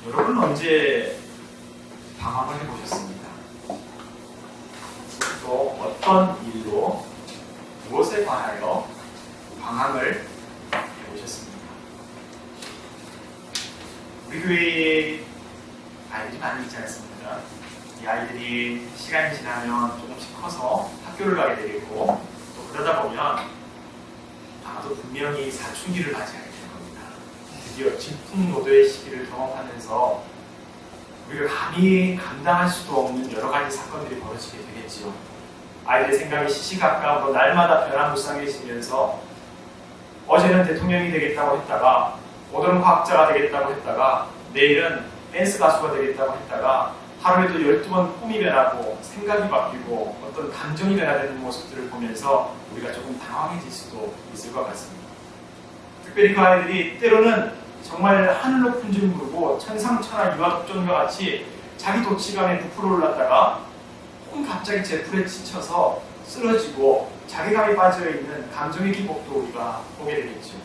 여러분 언제 방황을 해보셨습니까? 또 어떤 일로 무엇에 관하여 방황을 해보셨습니까? 우리 교회에 아이들이 많이 있지 않습니까? 이 아이들이 시간이 지나면 조금씩 커서 학교를 가게 되겠고 또 그러다 보면 아마도 분명히 사춘기를 맞이하게 될 겁니다. 드디어 질풍노도의 시기를 경험하면서 우리가 감히 감당할 수도 없는 여러 가지 사건들이 벌어지게 되겠지요. 아이들의 생각이 시시각각 날마다 변화무쌍해지면서 어제는 대통령이 되겠다고 했다가 오늘은 과학자가 되겠다고 했다가 내일은 댄스 가수가 되겠다고 했다가 하루에도 12번 꿈이 변하고 생각이 바뀌고 어떤 감정이 변화되는 모습들을 보면서 우리가 조금 당황해질 수도 있을 것 같습니다. 특별히 그 아이들이 때로는 정말 하늘 높은 줄 모르고 천상천하 유아독존과 같이 자기 도치감에 부풀어 올랐다가 혹은 갑자기 제풀에 지쳐서 쓰러지고 자괴감에 빠져있는 감정의 기복도 우리가 보게 되겠죠.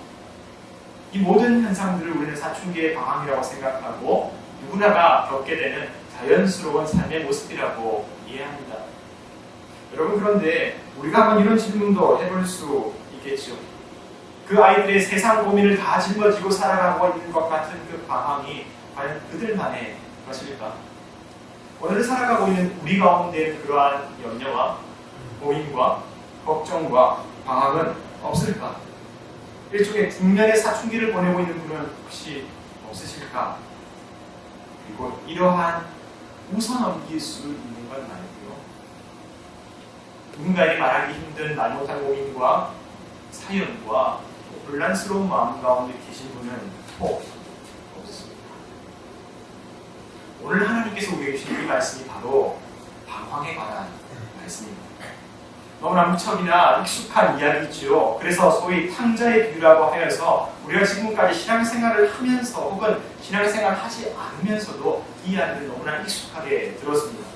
이 모든 현상들을 우리는 사춘기의 방황이라고 생각하고 누구나가 겪게 되는 자연스러운 삶의 모습이라고 이해합니다. 여러분, 그런데 우리가 한번 이런 질문도 해볼 수 있겠죠. 그 아이들의 세상 고민을 다 짊어지고 살아가고 있는 것 같은 그 방황이 과연 그들만의 것일까? 오늘 살아가고 있는 우리 가운데 그러한 염려와 고민과 걱정과 방황은 없을까? 일종의 국면의 사춘기를 보내고 있는 분은 혹시 없으실까? 그리고 이러한 웃어넘길 수 있는 건 아니고요. 누군가에게 말하기 힘든 말 못한 고민과 사연과 혼란스러운 마음 가운데 계신 분은 없습니다. 오늘 하나님께서 우리에게 주신 이 말씀이 바로 방황에 관한 말씀입니다. 너무나 무척이나 익숙한 이야기죠. 그래서 소위 탕자의 비유라고 하여서 우리가 지금까지 신앙생활을 하면서 혹은 신앙생활을 하지 않으면서도 이 이야기를 너무나 익숙하게 들었습니다.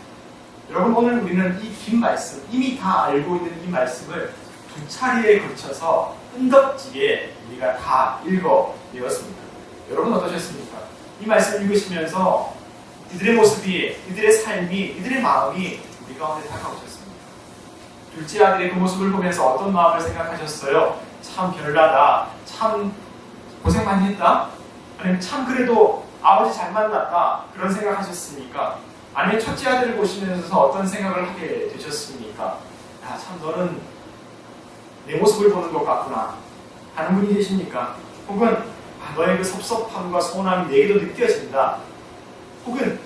여러분, 오늘 우리는 이 긴 말씀, 이미 다 알고 있는 이 말씀을 두 차례에 걸쳐서 끈덕지게 우리가 다 읽어내었습니다. 여러분 어떠셨습니까? 이 말씀 읽으시면서 이들의 모습이, 이들의 삶이, 이들의 마음이 우리 가운데 다가오셨습니다. 둘째 아들의 그 모습을 보면서 어떤 마음을 생각하셨어요? 참 별나다. 참 고생 많이 했다. 아니면 참 그래도 아버지 잘 만났다. 그런 생각하셨습니까? 아니면 첫째 아들을 보시면서 어떤 생각을 하게 되셨습니까? 야, 참 너는 내 모습을 보는 것 같구나 하는 분이 계십니까? 혹은 너의 그 섭섭함과 서운함이 내게도 느껴진다. 혹은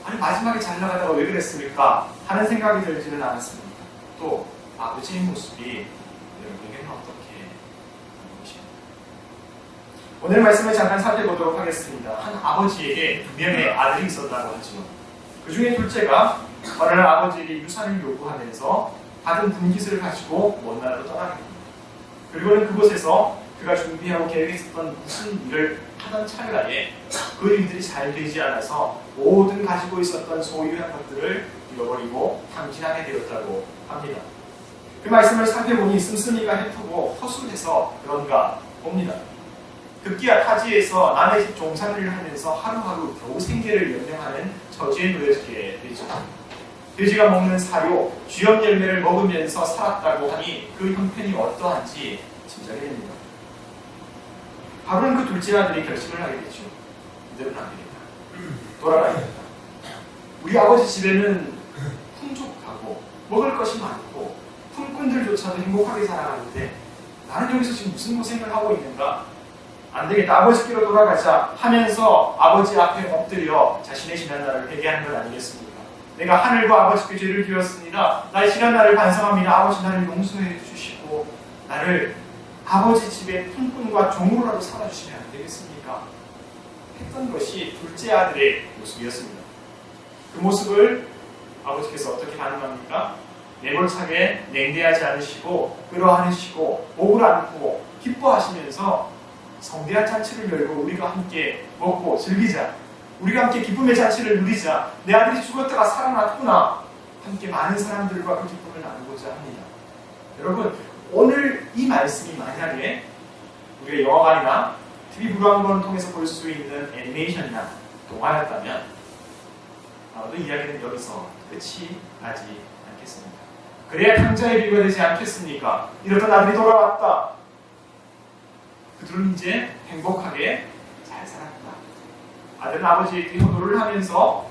아니 마지막에 잘 나가다가 왜 그랬습니까? 하는 생각이 들지는 않았습니다. 또 아버지의 모습이 여러분에게는 어떻게 보십니까? 오늘 말씀을 잠깐 살펴보도록 하겠습니다. 한 아버지에게 두 명의 아들이 있었다고 하죠. 그 중에 둘째가 어느 날 아버지에게 유산을 요구하면서 받은 분깃을 가지고 먼 나라로 떠나게 됩니다. 그리고는 그곳에서 그가 준비하고 계획했었던 무슨 일을 하던 찰나에 그 일들이 잘 되지 않아서 모든 가지고 있었던 소유한 것들을 잃어버리고 탕진하게 되었다고 합니다. 그 말씀을 살펴보니 씀씀이가 해프고 허술해서 그런가 봅니다. 급기야 타지에서 남의 집 종살이를 하면서 하루하루 겨우 생계를 연명하는 처지에 놓여지게 되죠. 돼지가 먹는 사료, 쥐염 열매를 먹으면서 살았다고 하니 그 형편이 어떠한지 짐작이 됩니다. 바로는 그 둘째 아들이 결심을 하게 되죠. 이대로는 안 되겠다. 돌아가야겠다. 우리 아버지 집에는 풍족하고 먹을 것이 많고 품꾼들조차도 행복하게 살아가는데 나는 여기서 지금 무슨 고생을 하고 있는가? 안 되겠다. 아버지께로 돌아가자 하면서 아버지 앞에 엎드려 자신의 지난 날을 회개하는 건 아니겠습니까? 내가 하늘과 아버지께 죄를 지었습니다. 나의 지난 날을 반성합니다. 아버지 나를 용서해 주시고 나를 아버지 집의 품꾼과 종으로라도 살아주시면 안 되겠습니까? 했던 것이 둘째 아들의 모습이었습니다. 그 모습을 아버지께서 어떻게 반응합니까? 내몰차게 냉대하지 않으시고 끌어안으시고 목을 안고 기뻐하시면서 성대한 잔치를 열고 우리가 함께 먹고 즐기자. 우리가 함께 기쁨의 잔치를 누리자. 내 아들이 죽었다가 살아났구나. 함께 많은 사람들과 그 기쁨을 나누고자 합니다. 여러분, 오늘 이 말씀이 만약에 우리가 영화관이나 TV 브라운관을 통해서 볼 수 있는 애니메이션이나 동하였다면 아마도 이야기는 여기서 끝이 나지 않겠습니다. 그래야 탕자의 비유가 되지 않겠습니까? 이렇던 아들이 돌아왔다. 그들은 이제 행복하게 잘 살았다. 아들은 아버지에게 효도를 하면서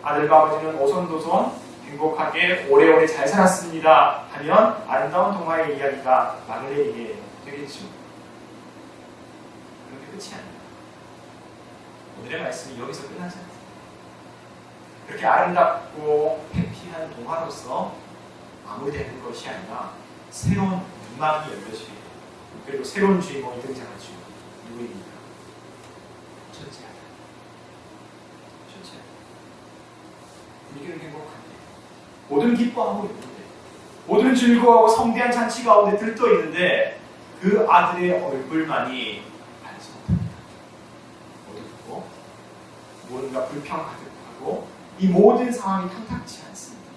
아들과 아버지는 오손도손 행복하게 오래오래 잘 살았습니다 하면 아름다운 동화의 이야기가 막을 내리게 되겠죠. 그렇게 끝이 아닙니다. 오늘의 말씀이 여기서 끝나지 않습니다. 그렇게 아름답고 해피한 동화로서 마무리되는 것이 아니라 새로운 문막이 열려지게 그리고 새로운 주인공이 등장하죠. 누구입니까? 첫째 아들. 첫째 아들. 분위기는 행복한데 모든 기뻐하고 있는데 모든 즐거워하고 성대한 잔치 가운데 들떠 있는데 그 아들의 얼굴만이 알지 못합니다. 어둡고 뭔가 불평 가득하고 이 모든 상황이 탐탁치 않습니다.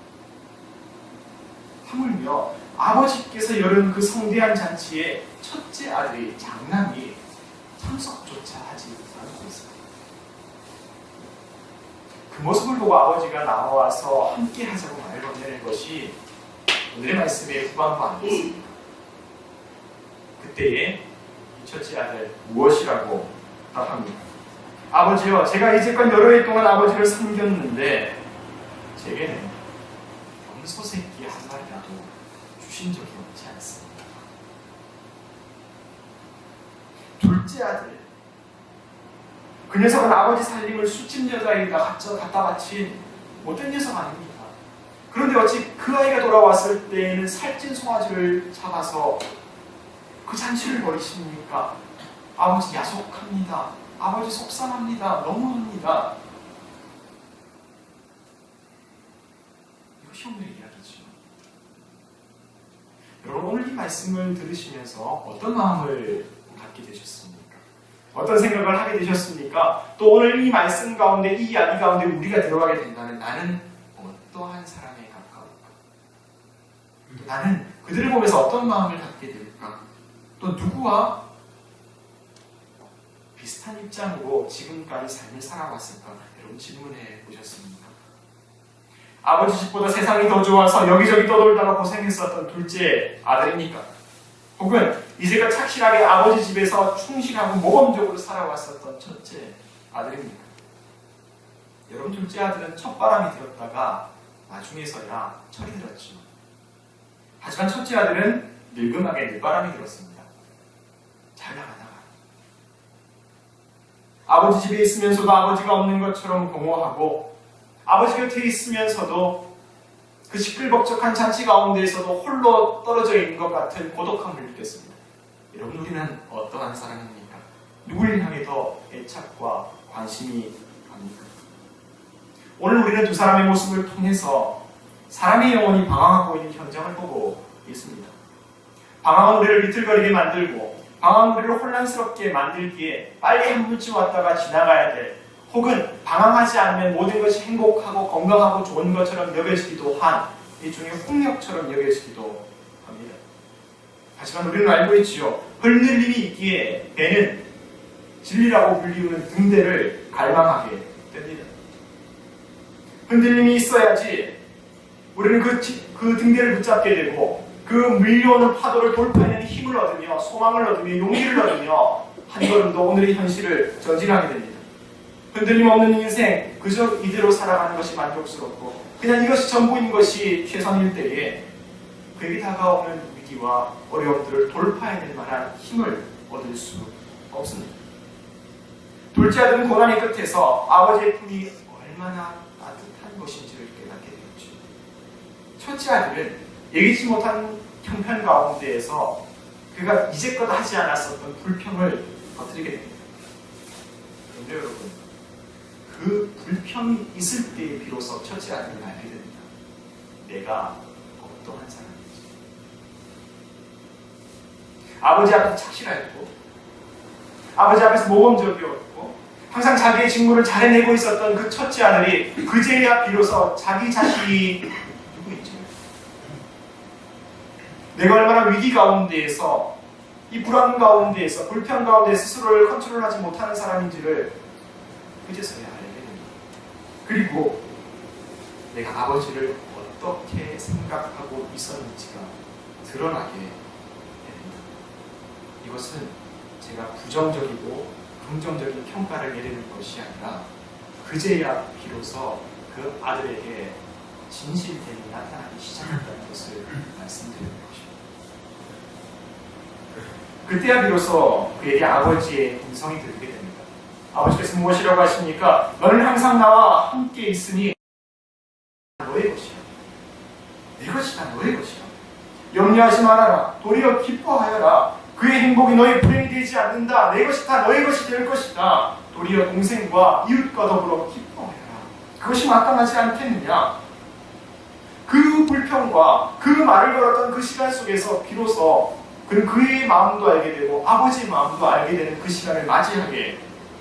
하물며 아버지께서 열은 그 성대한 잔치에 첫째 아들의 장남이 참석조차 하지 않고 있습니다. 그 모습을 보고 아버지가 나와서 함께 하자고 말을 건네는 것이 오늘의 말씀의 후반부 아니겠습니까? 그때에 이 첫째 아들 무엇이라고 답합니까? 아버지요, 제가 이제껏 여러 해 동안 아버지를 섬겼는데 제게는 염소새끼 한 마리라도 주신 적이 없지 않습니다. 둘째 아들, 그 녀석은 아버지 살림을 술집 여자에게 갖다 바친 못된 녀석 아닙니까? 그런데 어찌 그 아이가 돌아왔을 때에는 살찐 송아지를 잡아서 그 잔치를 벌이십니까? 아버지 야속합니다. 아버지 속상합니다. 너무합니다. 이것이 오늘의 이야기죠. 여러분, 오늘 이 말씀을 들으시면서 어떤 마음을 갖게 되셨습니까? 어떤 생각을 하게 되셨습니까? 또 오늘 이 말씀 가운데, 이 이야기 가운데 우리가 들어가게 된다면 나는 어떠한 사람에 가까울까? 또 나는 그들을 보면서 어떤 마음을 갖게 될까? 또 누구와 비슷한 입장으로 지금까지 삶을 살아왔을까? 여러분 질문해 보셨습니까? 아버지 집보다 세상이 더 좋아서 여기저기 떠돌다가 고생했었던 둘째 아들입니까? 혹은 이제껏 착실하게 아버지 집에서 충실하고 모범적으로 살아왔었던 첫째 아들입니까? 여러분, 둘째 아들은 첫바람이 들었다가 나중에서야 철이 들었죠. 하지만 첫째 아들은 늙음하게 늦바람이 들었습니다. 잘 나가다가 아버지 집에 있으면서도 아버지가 없는 것처럼 공허하고 아버지 곁에 있으면서도 그 시끌벅적한 잔치 가운데에서도 홀로 떨어져 있는 것 같은 고독함을 느꼈습니다. 여러분, 우리는 어떠한 사람입니까? 누구를 향해 더 애착과 관심이 갑니까? 오늘 우리는 두 사람의 모습을 통해서 사람의 영혼이 방황하고 있는 현장을 보고 있습니다. 방황은 우리를 비틀거리게 만들고 방황은 우리를 혼란스럽게 만들기에 빨리 한 번쯤 왔다가 지나가야 될, 혹은 방황하지 않으면 모든 것이 행복하고 건강하고 좋은 것처럼 여겨지기도 한 일종의 폭력처럼 여겨지기도 합니다. 하지만 우리는 알고 있지요. 흔들림이 있기에 배는 진리라고 불리우는 등대를 갈망하게 됩니다. 흔들림이 있어야지 우리는 그 등대를 붙잡게 되고 그 밀려오는 파도를 돌파해내는 힘을 얻으며 소망을 얻으며 용기를 얻으며 한 걸음도 오늘의 현실을 전진하게 됩니다. 흔들림 없는 인생, 그저 이대로 살아가는 것이 만족스럽고 그냥 이것이 전부인 것이 최선일 때에 그에게 다가오는 위기와 어려움들을 돌파해낼 만한 힘을 얻을 수 없습니다. 둘째 아들은 고난의 끝에서 아버지의 품이 얼마나 따뜻한 것인지를 깨닫게 되었죠. 첫째 아들은 예기치 못한 형편 가운데에서 그가 이제껏 하지 않았었던 불평을 터뜨리게 됩니다. 그런데 여러분, 그 불평이 있을 때에 비로소 첫째 아들은 알게 됩니다. 내가 어떠한 사람인지. 아버지 앞에서 착실하였고 아버지 앞에서 모범적이었고 항상 자기의 직무를 잘 해내고 있었던 그 첫째 아들이 그제야 비로소 자기 자신이 누구인지, 내가 얼마나 위기 가운데에서 이 불안 가운데에서 불평 가운데 스스로를 컨트롤하지 못하는 사람인지를 그제서야 알게 됩니다. 그리고 내가 아버지를 어떻게 생각하고 있었는지가 드러나게 됩니다. 이것은 제가 부정적이고 긍정적인 평가를 내리는 것이 아니라 그제야 비로소 그 아들에게 진실됨이 나타나기 시작한다는 것을 말씀드리는 것입니다. 그때야 비로소 그에게 아버지의 음성이 들리게 됩니다. 아버지께서 무엇이라고 하십니까? 너는 항상 나와 함께 있으니 너의 것이야. 내 것이다. 너의 것이야. 염려하지 말아라. 도리어 기뻐하여라. 그의 행복이 너의 불행이 되지 않는다. 내 것이 다 너의 것이 될 것이다. 도리어 동생과 이웃과 더불어 기뻐하여라. 그것이 마땅하지 않겠느냐? 그 불평과 그 말을 걸었던 그 시간 속에서 비로소 그는 그의 마음도 알게 되고 아버지의 마음도 알게 되는 그 시간을 맞이하게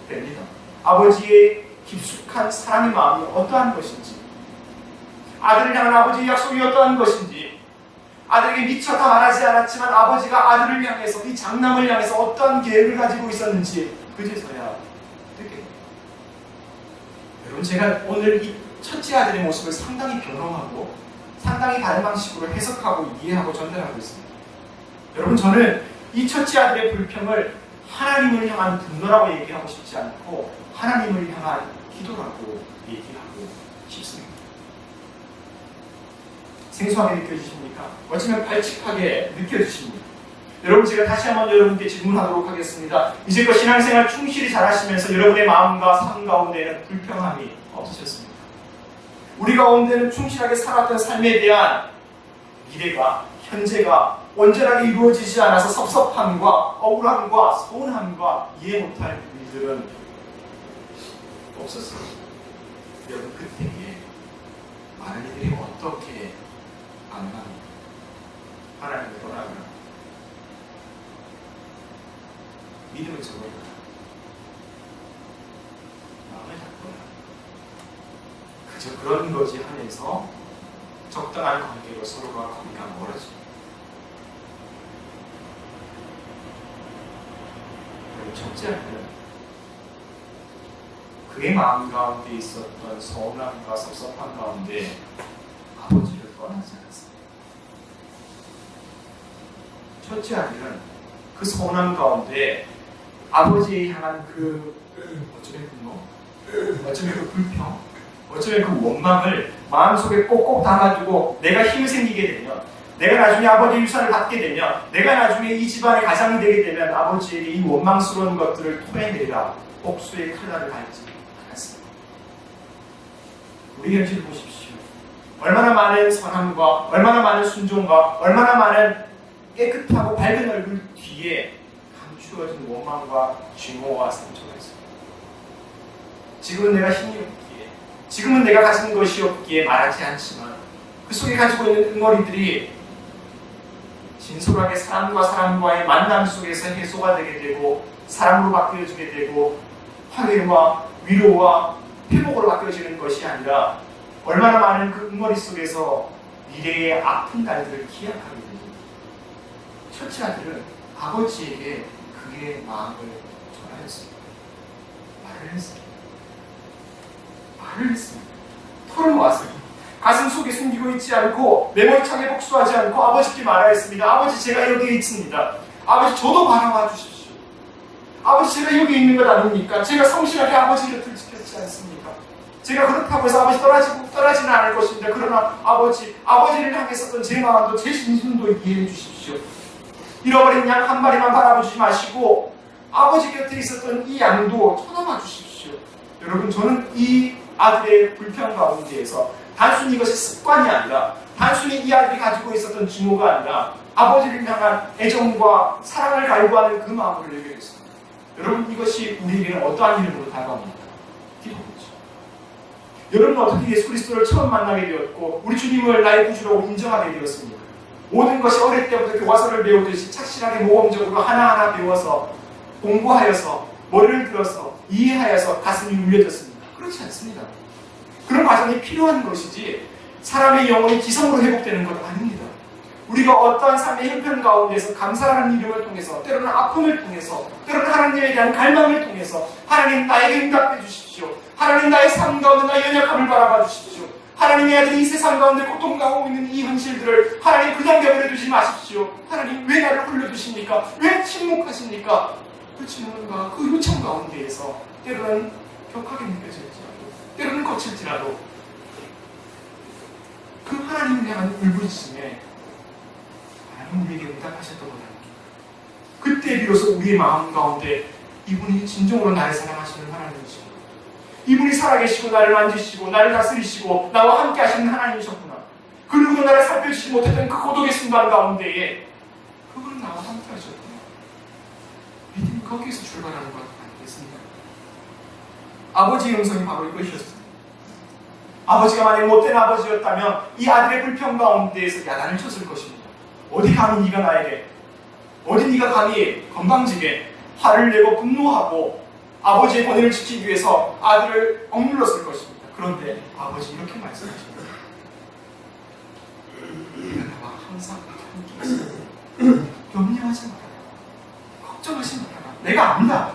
됩니다. 아버지의 깊숙한 사랑의 마음이 어떠한 것인지, 아들을 향한 아버지의 약속이 어떠한 것인지, 아들에게 미처 다 말하지 않았지만 아버지가 아들을 향해서, 이 장남을 향해서 어떠한 계획을 가지고 있었는지 그제서야 듣게 됩니다. 여러분, 제가 오늘 이 첫째 아들의 모습을 상당히 변형하고 상당히 다른 방식으로 해석하고 이해하고 전달하고 있습니다. 여러분, 저는 이 첫째 아들의 불평을 하나님을 향한 분노라고 얘기하고 싶지 않고 하나님을 향한 기도라고 얘기하고 싶습니다. 생소하게 느껴지십니까? 어쩌면 발칙하게 느껴지십니다. 여러분, 제가 다시 한번 여러분께 질문하도록 하겠습니다. 이제껏 신앙생활 충실히 잘하시면서 여러분의 마음과 삶 가운데에는 불평함이 없으셨습니까? 우리 가운데는 충실하게 살았던 삶에 대한 미래가, 현재가 온전하게 이루어지지 않아서 섭섭함과 억울함과 서운함과 이해 못할 일들은 없었어요. 여러분, 그때에 많은 이들이 어떻게 반응합니까? 하나님을 떠나거나 믿음을 저버리거나 마음을 닫거나 그저 그런 것이 하면서 적당한 관계로 서로가 거리가 멀어집니다. 첫째 아들은 그의 마음 가운데 있었던 서운함과 섭섭함 가운데 아버지를 떠나지 않았습니다. 첫째 아들은 그 서운함 가운데 아버지에 향한 그 어쩌면 분노, 어쩌면 그 불평, 어쩌면 그 원망을 마음속에 꼭꼭 담아두고 내가 힘이 생기게 되면, 내가 나중에 아버지의 유산을 받게 되면, 내가 나중에 이 집안의 가장이 되게 되면 아버지에게 이 원망스러운 것들을 토해내라 복수의 칼날을 갈지 않았습니다. 우리 현실을 보십시오. 얼마나 많은 선함과 얼마나 많은 순종과 얼마나 많은 깨끗하고 밝은 얼굴 뒤에 감추어진 원망과 증오와 상처가 있습니다. 지금은 내가 힘이 없기에, 지금은 내가 가진 것이 없기에 말하지 않지만 그 속에 가지고 있는 응어리들이 진솔하게 사람과 사람과의 만남 속에서 해소가 되게 되고 사랑으로 바뀌어지게 되고 화해와 위로와 회복으로 바뀌어지는 것이 아니라 얼마나 많은 그 응어리 속에서 미래의 아픈 날들을 기약하게 됩니다. 첫째 아들은 아버지에게 그의 마음을 전하였습니다. 말을 했습니다. 털어놓았습니다. 가슴 속에 숨기고 있지 않고 메모리창에 복수하지 않고 아버지께 말하였습니다. 아버지, 제가 여기에 있습니다. 아버지, 저도 바라봐 주십시오. 아버지, 제가 여기 있는 것 아닙니까? 제가 성실하게 아버지 곁을 지켰지 않습니까? 제가 그렇다고 해서 아버지 떠나지는 않을 것입니다. 그러나 아버지를 향했었던 제 마음도 제 심신도 이해해 주십시오. 잃어버린 양 한 마리만 바라보지 마시고 아버지 곁에 있었던 이 양도 쳐다봐 주십시오. 여러분, 저는 이 아들의 불평 가운데에서 단순히 이것이 습관이 아니라, 단순히 이 아들이 가지고 있었던 증오가 아니라 아버지를 향한 애정과 사랑을 갈구하는 그 마음을 느꼈습니다. 여러분, 이것이 우리에게는 어떠한 이름으로 다가옵니까? 기도죠. 여러분은 어떻게 예수 그리스도를 처음 만나게 되었고 우리 주님을 나의 구주라고 인정하게 되었습니까? 모든 것이 어릴 때부터 교과서를 배우듯이 착실하게 모범적으로 하나하나 배워서 공부하여서 머리를 들어서 이해하여서 가슴이 울려졌습니다. 그렇지 않습니다. 그런 과정이 필요한 것이지 사람의 영혼이 기성으로 회복되는 것 아닙니다. 우리가 어떠한 삶의 형편 가운데서 감사하는 이름을 통해서, 때로는 아픔을 통해서, 때로는 하나님에 대한 갈망을 통해서 하나님 나에게 응답해 주십시오. 하나님 나의 삶 가운데 나의 연약함을 바라봐 주십시오. 하나님의 아들이 이 세상 가운데 고통당하고 있는 이 현실들을 하나님 그냥 내버려 두지 마십시오. 하나님 왜 나를 홀려두십니까? 왜 침묵하십니까? 그 질문과 그 요청 가운데에서 때로는 격하게 느껴질지라도, 때로는 거칠지라도 그 하나님을 향한 울부짖음에 하나님 우리에게 응답하셨던 것 아닙니까? 그때 비로소 우리의 마음 가운데 이분이 진정으로 나를 사랑하시는 하나님이시고, 이분이 살아계시고 나를 만지시고 나를 다스리시고 나와 함께 하시는 하나님이셨구나. 그 누구도 나를 살펴주시지 못했던 그 고독의 순간 가운데에 그분은 나와 함께 하셨구나. 믿음이 거기에서 출발하는 것 아니겠습니까? 아버지의 음성이 바로 이것이었습니다. 아버지가 만약 못된 아버지였다면 이 아들의 불평 가운데에서 야단을 쳤을 것입니다. 어디 감히 네가 나에게, 어디 네가 감히 건방지게 화를 내고 분노하고 아버지의 권위를 지키기 위해서 아들을 억눌렀을 것입니다. 그런데 아버지 이렇게 말씀하십니다. 내가 나와 항상 함께 있어. 염려하지 말아라. 걱정하지 말아라. 내가 안다.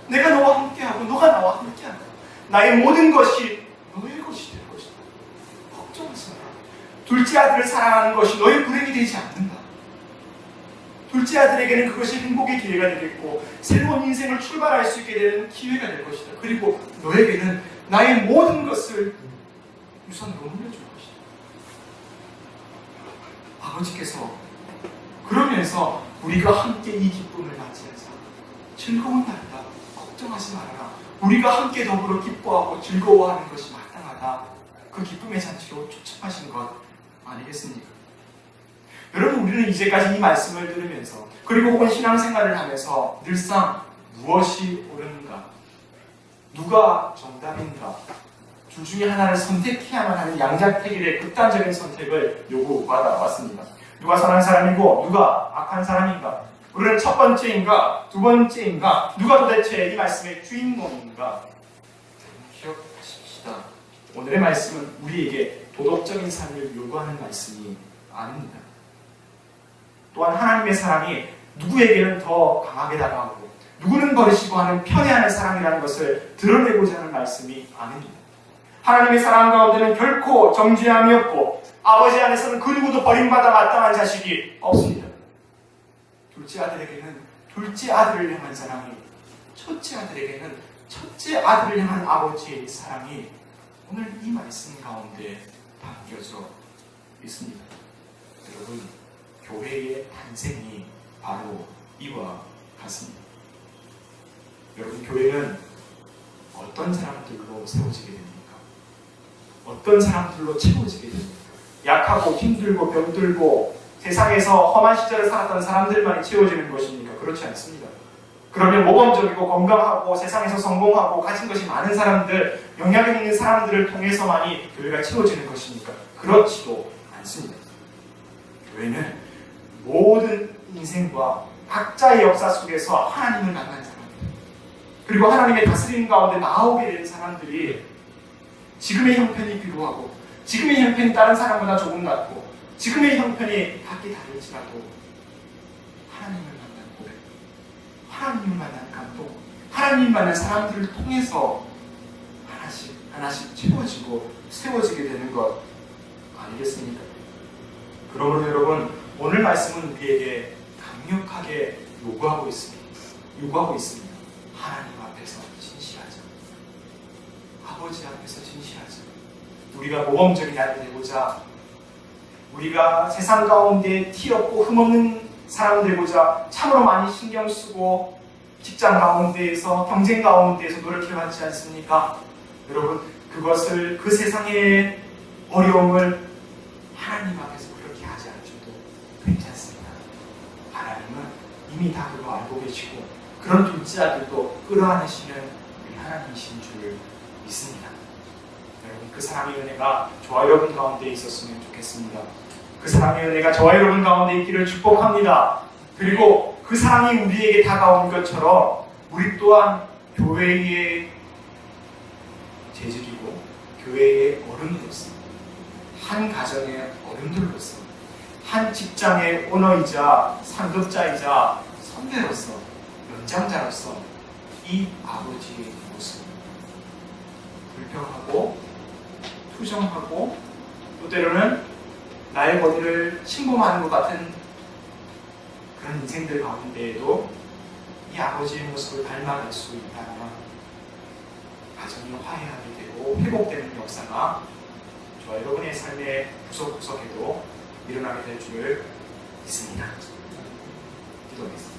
내가 너와 함께하고 너가 나와 함께한다. 나의 모든 것이 너의 것이 될 것이다. 걱정하지 마라. 둘째 아들을 사랑하는 것이 너의 불행이 되지 않는다. 둘째 아들에게는 그것이 행복의 기회가 되겠고 새로운 인생을 출발할 수 있게 되는 기회가 될 것이다. 그리고 너에게는 나의 모든 것을 유산으로 물려줄 것이다. 아버지께서 그러면서 우리가 함께 이 기쁨을 맞이하자. 즐거운 날이다. 걱정하지 말아라. 우리가 함께 더불어 기뻐하고 즐거워하는 것이 마땅하다. 그 기쁨의 잔치로 초청하신 것 아니겠습니까? 여러분, 우리는 이제까지 이 말씀을 들으면서 그리고 혹은 신앙생활을 하면서 늘상 무엇이 옳은가, 누가 정답인가, 둘 중에 하나를 선택해야만 하는 양자택일의 극단적인 선택을 요구받아 왔습니다. 누가 선한 사람이고 누가 악한 사람인가, 우리는 첫 번째인가 두 번째인가, 누가 도대체 이 말씀의 주인공인가. 기억하십시다. 오늘의 말씀은 우리에게 도덕적인 삶을 요구하는 말씀이 아닙니다. 또한 하나님의 사랑이 누구에게는 더 강하게 다가오고 누구는 버리시고 하는 편애하는 사랑이라는 것을 드러내고자 하는 말씀이 아닙니다. 하나님의 사랑 가운데는 결코 정죄함이 없고 아버지 안에서는 그 누구도 버림받아 마땅한 자식이 없습니다. 둘째 아들에게는 둘째 아들을 향한 사랑이, 첫째 아들에게는 첫째 아들을 향한 아버지의 사랑이 오늘 이 말씀 가운데 담겨져 있습니다. 여러분, 교회의 탄생이 바로 이와 같습니다. 여러분, 교회는 어떤 사람들로 세워지게 됩니까? 어떤 사람들로 채워지게 됩니까? 약하고 힘들고 병들고 세상에서 험한 시절을 살았던 사람들만이 채워지는 것입니까? 그렇지 않습니다. 그러면 모범적이고 건강하고 세상에서 성공하고 가진 것이 많은 사람들, 영향력 있는 사람들을 통해서만이 교회가 채워지는 것입니까? 그렇지도 않습니다. 교회는 모든 인생과 각자의 역사 속에서 하나님을 만난 사람들, 그리고 하나님의 다스림 가운데 나오게 된 사람들이 지금의 형편이 비교하고 지금의 형편이 다른 사람보다 조금 낫고 지금의 형편이 각기 다를지라도 하나님을 만난 고백, 하나님을 만난 감동, 하나님을 만난 사람들을 통해서 하나씩 하나씩 채워지고 세워지게 되는 것 아니겠습니까? 그러므로 여러분, 오늘 말씀은 우리에게 강력하게 요구하고 있습니다. 하나님 앞에서 진실하자. 아버지 앞에서 진실하자. 우리가 모범적인 아들이 되고자, 우리가 세상 가운데 티 없고 흠없는 사람 되고자 참으로 많이 신경 쓰고 직장 가운데에서 경쟁 가운데에서 노력해왔지 않습니까? 여러분, 그것을, 그 세상의 어려움을 하나님 앞에서 그렇게 하지 않으셔도 괜찮습니다. 하나님은 이미 다 그거 알고 계시고 그런 둘째 아들도 끌어안으시는 우리 하나님이신 줄 믿습니다. 여러분, 그 사랑의 은혜가 저와 여러분 가운데 있었으면 좋겠습니다. 그 사랑의 은혜가 저와 여러분 가운데 있기를 축복합니다. 그리고 그 사랑이 우리에게 다가온 것처럼 우리 또한 교회의 재직이고 교회의 어른으로서, 한 가정의 어른들로서 한 직장의 오너이자 상급자이자 선배로서, 연장자로서 이 아버지의 모습, 불평하고 투정하고 또 때로는 나의 권위를 침범하는 것 같은 그런 인생들 가운데에도 이 아버지의 모습을 닮아갈 수 있다면 가정이 화해하게 되고 회복되는 역사가 저와 여러분의 삶의 구석구석에도 일어나게 될 줄 믿습니다. 기도하겠습니다.